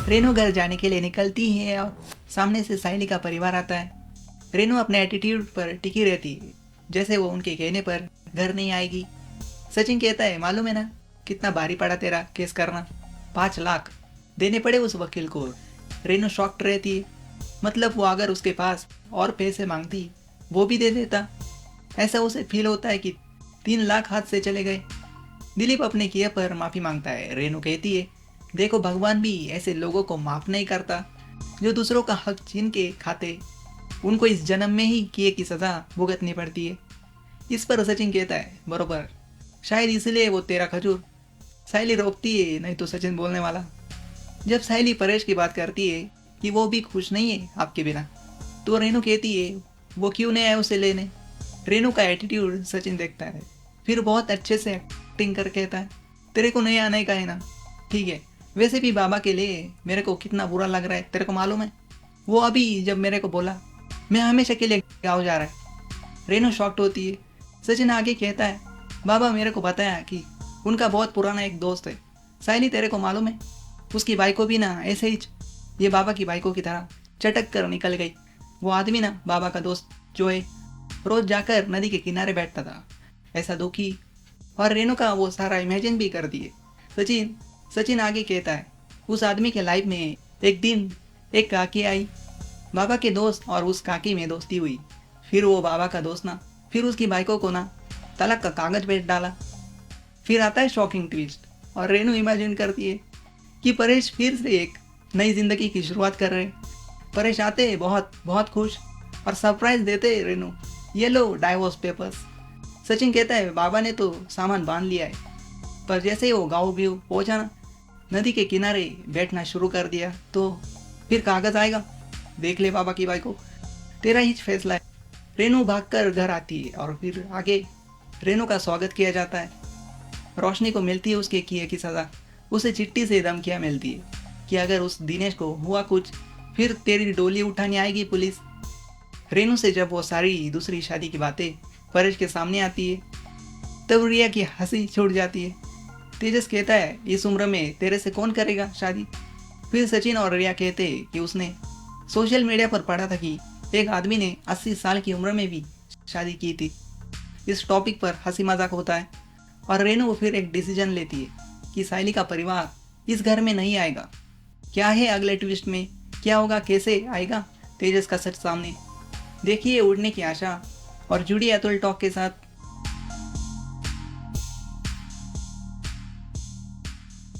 रेनू घर जाने के लिए निकलती है और सामने से साइली का परिवार आता है। रेनू अपने एटीट्यूड पर टिकी रहती है, जैसे वो उनके कहने पर घर नहीं आएगी। सचिन कहता है, मालूम है ना कितना भारी पड़ा तेरा केस करना, 5 लाख देने पड़े उस वकील को। रेनू शॉक्ड रहती है, मतलब वो अगर उसके पास और पैसे मांगती वो भी दे देता। ऐसा उसे फील होता है कि 3 लाख हाथ से चले गए। दिलीप अपने किए पर माफ़ी मांगता है। रेनू कहती है, देखो भगवान भी ऐसे लोगों को माफ़ नहीं करता जो दूसरों का हक छीन के खाते। उनको इस जन्म में ही किए की सज़ा भुगतनी पड़ती है। इस पर सचिन कहता है, बरोबर, शायद इसलिए वो तेरा खजूर। साइली रोकती है, नहीं तो सचिन बोलने वाला। जब साइली परेश की बात करती है कि वो भी खुश नहीं है आपके बिना, तो रेनू कहती है, वो क्यों नहीं आया उसे लेने। रेनू का एटीट्यूड सचिन देखता है, फिर बहुत अच्छे से एक्टिंग कर कहता है, तेरे को नहीं आने का है ना, ठीक है। वैसे भी बाबा के लिए मेरे को कितना बुरा लग रहा है तेरे को मालूम है। वो अभी जब मेरे को बोला मैं हमेशा के लिए गाँव जा रहा है। रेनू शॉक्ड होती है। सचिन आगे कहता है, बाबा मेरे को बताया कि उनका बहुत पुराना एक दोस्त है, साइली, तेरे को मालूम है उसकी बाइको भी ना ऐसे ही ये बाबा की बाइको की तरह चटक कर निकल गई। वो आदमी ना बाबा का दोस्त जो है, रोज जाकर नदी के किनारे बैठता था, ऐसा दुखी। और रेनू का वो सारा इमेजिन भी कर दिए। सचिन सचिन आगे कहता है, उस आदमी के लाइफ में एक दिन एक काकी आई, बाबा के दोस्त और उस काकी में दोस्ती हुई। फिर वो बाबा का दोस्त ना, फिर उसकी बाइको को ना तलाक का कागज भेज डाला। फिर आता है शॉकिंग ट्विस्ट, और रेनू इमेजिन करती है कि परेश फिर से एक नई जिंदगी की शुरुआत कर रहे। परेश आते हैं बहुत बहुत खुश और सरप्राइज देते हैं रेनू, ये लो डाइवोर्स पेपर्स। सचिन कहता है, बाबा ने तो सामान बांध लिया है, पर जैसे ही वो गाँव भी पहुंचा ना, नदी के किनारे बैठना शुरू कर दिया, तो फिर कागज आएगा, देख ले बाबा की बाइको, तेरा ही फैसला है। रेनू भागकर घर आती है और फिर आगे रेनू का स्वागत किया जाता है। रोशनी को मिलती है उसके किए की सज़ा। उसे चिट्ठी से धमकियाँ मिलती है कि अगर उस दिनेश को हुआ कुछ, फिर तेरी डोली उठाने आएगी पुलिस। रेनू से जब वो सारी दूसरी शादी की बातें परेश के सामने आती है, तब रिया की हंसी छूट जाती है। तेजस कहता है, इस उम्र में तेरे से कौन करेगा शादी। फिर सचिन और रिया कहते हैं कि उसने सोशल मीडिया पर पढ़ा था कि एक आदमी ने 80 साल की उम्र में भी शादी की थी। इस टॉपिक पर हंसी मजाक होता है और रेनू फिर एक डिसीजन लेती है कि साइली का परिवार इस घर में नहीं आएगा। क्या है अगले ट्विस्ट में, क्या होगा, कैसे आएगा तेजस का सच सामने। देखिए उड़ने की आशा और जुड़ी अतुल टॉक के साथ।